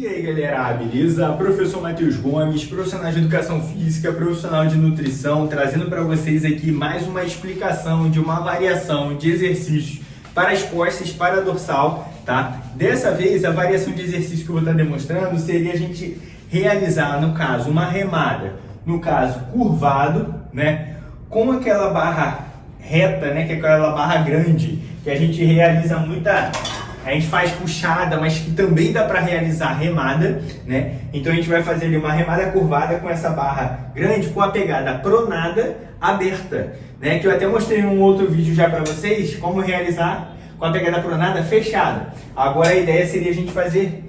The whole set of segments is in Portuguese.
E aí galera, beleza? Professor Matheus Gomes, profissional de educação física, profissional de nutrição, trazendo para vocês aqui mais uma explicação de uma variação de exercícios para as costas, para a dorsal, tá? Dessa vez a variação de exercício que eu vou estar demonstrando seria a gente realizar, no caso, uma remada, no caso curvado, né? Com aquela barra reta, né? Que é aquela barra grande, que a gente realiza muita... A gente faz puxada, mas que também dá para realizar remada, né? Então a gente vai fazer ali uma remada curvada com essa barra grande, com a pegada pronada aberta, né? Que eu até mostrei em um outro vídeo já para vocês, como realizar com a pegada pronada fechada. Agora a ideia seria a gente fazer...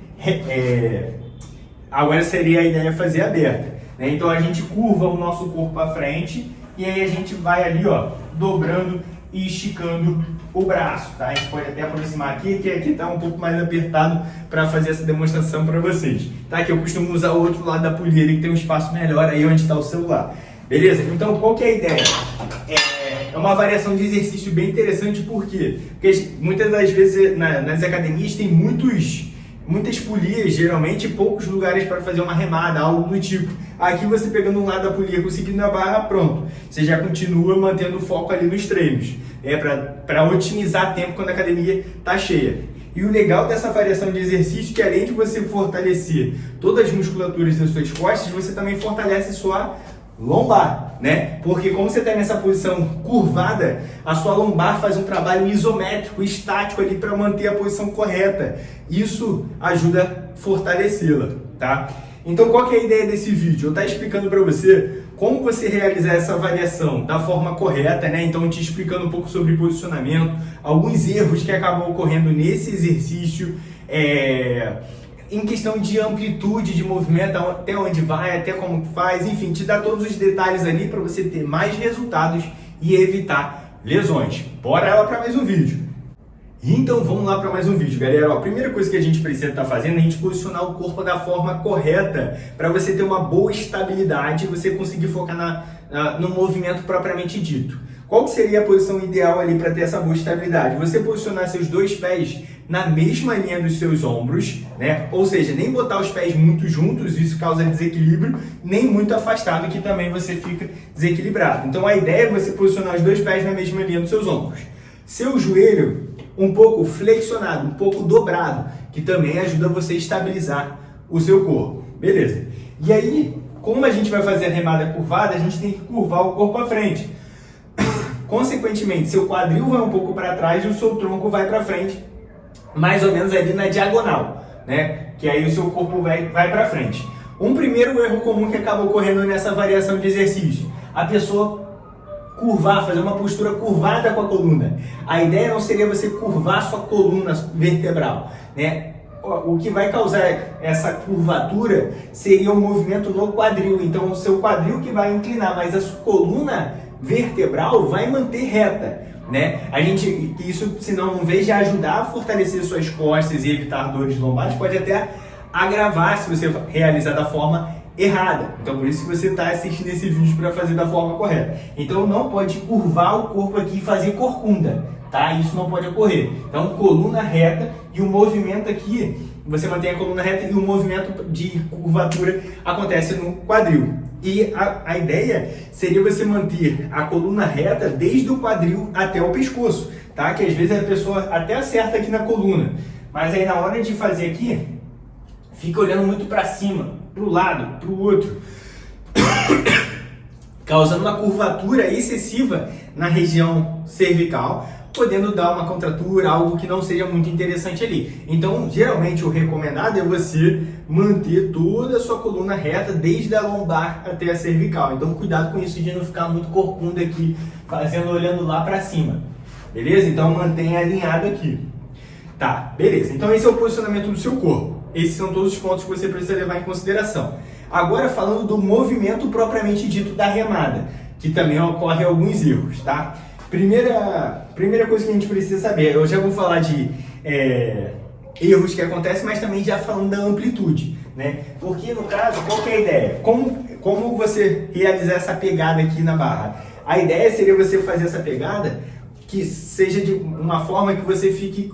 Agora seria a ideia fazer aberta, né? Então a gente curva o nosso corpo para frente e aí a gente vai ali, ó, dobrando e esticando o braço, tá? A gente pode até aproximar aqui, que aqui tá um pouco mais apertado para fazer essa demonstração para vocês, tá? Que eu costumo usar o outro lado da polieira, que tem um espaço melhor aí onde está o celular. Beleza? Então, qual que é a ideia? É uma variação de exercício bem interessante, por quê? Porque muitas das vezes nas academias tem muitas polias, geralmente, e poucos lugares para fazer uma remada, algo do tipo. Aqui você pegando um lado da polia, conseguindo a barra, pronto. Você já continua mantendo o foco ali nos treinos, para otimizar tempo quando a academia está cheia. E o legal dessa variação de exercício é que além de você fortalecer todas as musculaturas das suas costas, você também fortalece sua lombar, né? Porque como você está nessa posição curvada, a sua lombar faz um trabalho isométrico, estático ali para manter a posição correta. Isso ajuda a fortalecê-la, tá? Então qual que é a ideia desse vídeo? Eu estou explicando para você como você realizar essa variação da forma correta, né? Então te explicando um pouco sobre posicionamento, alguns erros que acabam ocorrendo nesse exercício, em questão de amplitude de movimento, até onde vai, até como faz, enfim, te dá todos os detalhes ali para você ter mais resultados e evitar lesões. Bora lá para mais um vídeo. Então vamos lá para mais um vídeo, galera. Ó, a primeira coisa que a gente precisa estar fazendo é a gente posicionar o corpo da forma correta para você ter uma boa estabilidade e você conseguir focar no movimento propriamente dito. Qual que seria a posição ideal ali para ter essa boa estabilidade? Você posicionar seus dois pés na mesma linha dos seus ombros, né? Ou seja, nem botar os pés muito juntos, isso causa desequilíbrio, nem muito afastado, que também você fica desequilibrado. Então a ideia é você posicionar os dois pés na mesma linha dos seus ombros. Seu joelho um pouco flexionado, um pouco dobrado, que também ajuda você a estabilizar o seu corpo. Beleza. E aí, como a gente vai fazer a remada curvada, a gente tem que curvar o corpo para frente. Consequentemente, seu quadril vai um pouco para trás e o seu tronco vai para frente, mais ou menos ali na diagonal, né? Que aí o seu corpo vai para frente. Um primeiro erro comum que acaba ocorrendo nessa variação de exercício: a pessoa curvar, fazer uma postura curvada com a coluna. A ideia não seria você curvar sua coluna vertebral, né? O que vai causar essa curvatura seria um movimento no quadril. Então, o seu quadril que vai inclinar, mas a sua coluna vertebral vai manter reta, né? Isso, se não, em vez de ajudar a fortalecer suas costas e evitar dores lombares, pode até agravar se você realizar da forma errada. Então por isso que você está assistindo esse vídeo para fazer da forma correta. Então não pode curvar o corpo aqui e fazer corcunda, tá? Isso não pode ocorrer. Então coluna reta e o movimento aqui, você mantém a coluna reta e o movimento de curvatura acontece no quadril. E a ideia seria você manter a coluna reta desde o quadril até o pescoço, tá? Que às vezes a pessoa até acerta aqui na coluna, mas aí na hora de fazer aqui, fica olhando muito para cima, para o lado, para o outro, causando uma curvatura excessiva na região cervical, podendo dar uma contratura, algo que não seja muito interessante ali. Então, geralmente, o recomendado é você manter toda a sua coluna reta, desde a lombar até a cervical. Então, cuidado com isso de não ficar muito corcunda aqui, olhando lá para cima. Beleza? Então, mantenha alinhado aqui. Tá, beleza. Então, esse é o posicionamento do seu corpo. Esses são todos os pontos que você precisa levar em consideração. Agora, falando do movimento propriamente dito da remada, que também ocorre alguns erros, tá? Primeira coisa que a gente precisa saber, eu já vou falar de erros que acontecem, mas também já falando da amplitude, né? Porque, no caso, qual que é a ideia? Como você realizar essa pegada aqui na barra? A ideia seria você fazer essa pegada que seja de uma forma que você fique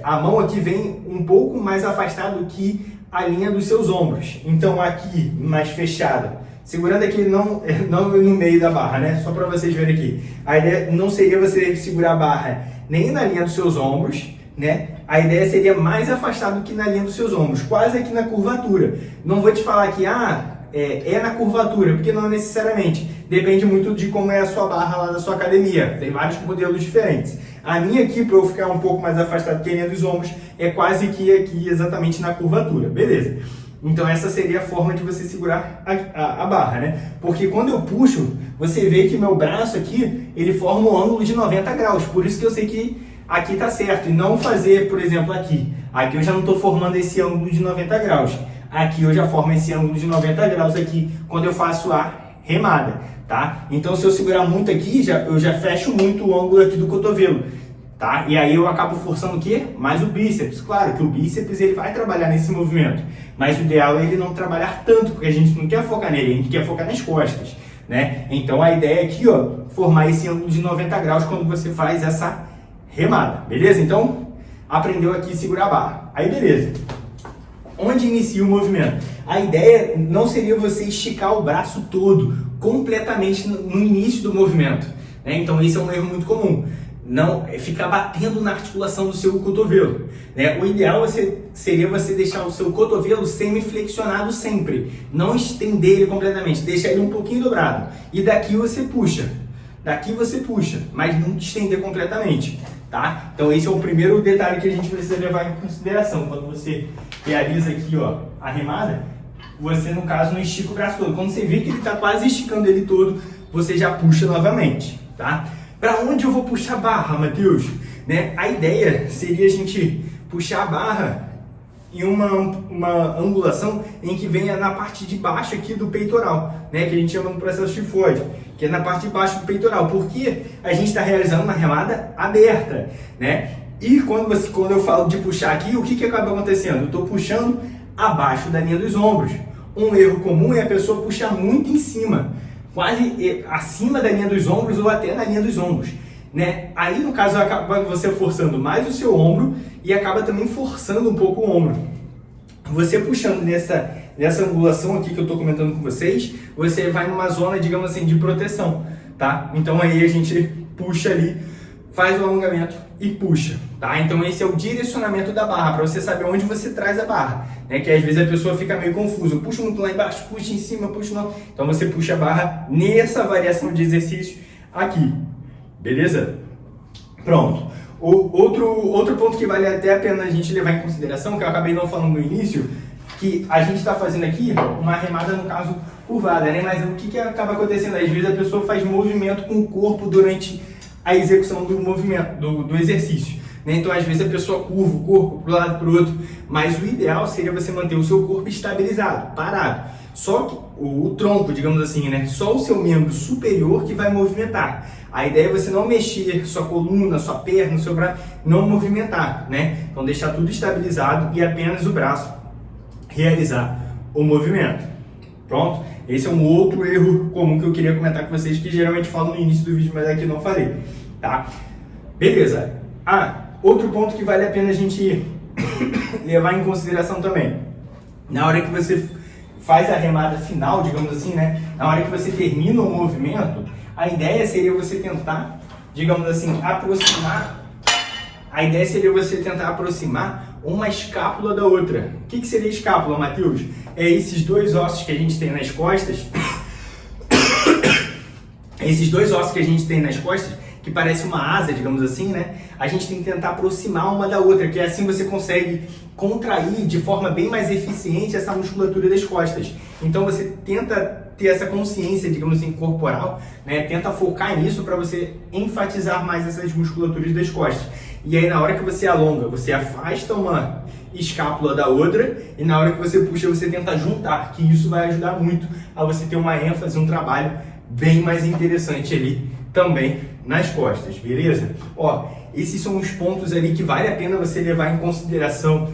a mão aqui vem um pouco mais afastada do que a linha dos seus ombros. Então aqui, mais fechada. Segurando aqui não no meio da barra, né? Só para vocês verem aqui. A ideia não seria você segurar a barra nem na linha dos seus ombros, né? A ideia seria mais afastado do que na linha dos seus ombros, quase aqui na curvatura. Não vou te falar que é na curvatura, porque não necessariamente. Depende muito de como é a sua barra lá da sua academia. Tem vários modelos diferentes. A minha aqui, para eu ficar um pouco mais afastado que a linha dos ombros, é quase que aqui exatamente na curvatura. Beleza. Então essa seria a forma de você segurar a barra, né? Porque quando eu puxo, você vê que meu braço aqui, ele forma um ângulo de 90 graus. Por isso que eu sei que aqui tá certo. E não fazer, por exemplo, aqui. Aqui eu já não estou formando esse ângulo de 90 graus. Aqui eu já formo esse ângulo de 90 graus aqui, quando eu faço a remada, tá? Então se eu segurar muito aqui, eu já fecho muito o ângulo aqui do cotovelo. Tá? E aí eu acabo forçando o quê? Mais o bíceps. Claro que o bíceps ele vai trabalhar nesse movimento, mas o ideal é ele não trabalhar tanto, porque a gente não quer focar nele, a gente quer focar nas costas, né? Então a ideia é aqui, ó, formar esse ângulo de 90 graus quando você faz essa remada, beleza? Então, aprendeu aqui a segurar a barra. Aí beleza. Onde inicia o movimento? A ideia não seria você esticar o braço todo, completamente no início do movimento, né? Então esse é um erro muito comum. Não ficar batendo na articulação do seu cotovelo, né? O ideal seria você deixar o seu cotovelo semi-flexionado sempre, não estender ele completamente, deixar ele um pouquinho dobrado, e daqui você puxa, mas não estender completamente, tá? Então esse é o primeiro detalhe que a gente precisa levar em consideração. Quando você realiza aqui, ó, a remada, você no caso não estica o braço todo. Quando você vê que ele está quase esticando ele todo, você já puxa novamente, tá? Para onde eu vou puxar a barra, Matheus? Né? A ideia seria a gente puxar a barra em uma angulação em que venha na parte de baixo aqui do peitoral, né? Que a gente chama no processo tifoide, que é na parte de baixo do peitoral, porque a gente está realizando uma remada aberta, né? E quando eu falo de puxar aqui, o que acaba acontecendo? Eu estou puxando abaixo da linha dos ombros. Um erro comum é a pessoa puxar muito em cima, quase acima da linha dos ombros ou até na linha dos ombros, né? Aí no caso acaba você forçando mais o seu ombro e acaba também forçando um pouco o ombro. Você puxando nessa angulação aqui que eu estou comentando com vocês, você vai numa zona, digamos assim, de proteção, tá? Então aí a gente puxa ali, faz o alongamento e puxa, tá? Então esse é o direcionamento da barra, para você saber onde você traz a barra, né? Que às vezes a pessoa fica meio confusa, puxa muito lá embaixo, puxa em cima, puxa não. Então você puxa a barra nessa variação de exercício aqui, beleza? Pronto. Outro ponto que vale até a pena a gente levar em consideração, que eu acabei não falando no início, que a gente está fazendo aqui uma remada, no caso, curvada, né? Mas o que acaba acontecendo? Às vezes a pessoa faz movimento com o corpo durante a execução do movimento, do exercício, né? Então às vezes a pessoa curva o corpo para um lado para o outro, mas o ideal seria você manter o seu corpo estabilizado, parado. Só que o tronco, digamos assim, né? Só o seu membro superior que vai movimentar. A ideia é você não mexer sua coluna, sua perna, seu braço, não movimentar, né? Então deixar tudo estabilizado e apenas o braço realizar o movimento. Pronto? Esse é um outro erro comum que eu queria comentar com vocês, que geralmente falo no início do vídeo, mas aqui não falei, tá? Beleza. Outro ponto que vale a pena a gente levar em consideração também. Na hora que você faz a remada final, digamos assim, né? Na hora que você termina o movimento, a ideia seria você tentar, digamos assim, aproximar. A ideia seria você tentar aproximar uma escápula da outra. O que seria escápula, Matheus? É esses dois ossos que a gente tem nas costas. Esses dois ossos que a gente tem nas costas, que parece uma asa, digamos assim, né? A gente tem que tentar aproximar uma da outra, que assim você consegue contrair de forma bem mais eficiente essa musculatura das costas. Então você tenta ter essa consciência, digamos assim, corporal, né? Tenta focar nisso para você enfatizar mais essas musculaturas das costas. E aí na hora que você alonga, você afasta uma escápula da outra, e na hora que você puxa, você tenta juntar, que isso vai ajudar muito a você ter uma ênfase, um trabalho bem mais interessante ali também nas costas, beleza? Ó, esses são os pontos ali que vale a pena você levar em consideração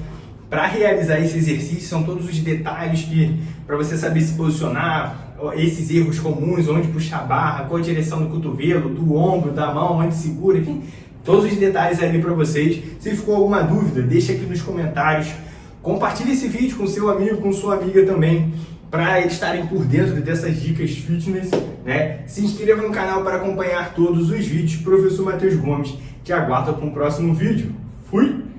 para realizar esse exercício. São todos os detalhes que para você saber se posicionar, esses erros comuns, onde puxar a barra, qual a direção do cotovelo, do ombro, da mão, onde segura, enfim, todos os detalhes ali para vocês. Se ficou alguma dúvida, deixa aqui nos comentários. Compartilhe esse vídeo com seu amigo, com sua amiga também, para eles estarem por dentro dessas dicas fitness, né? Se inscreva no canal para acompanhar todos os vídeos. Professor Matheus Gomes te aguarda para um próximo vídeo. Fui!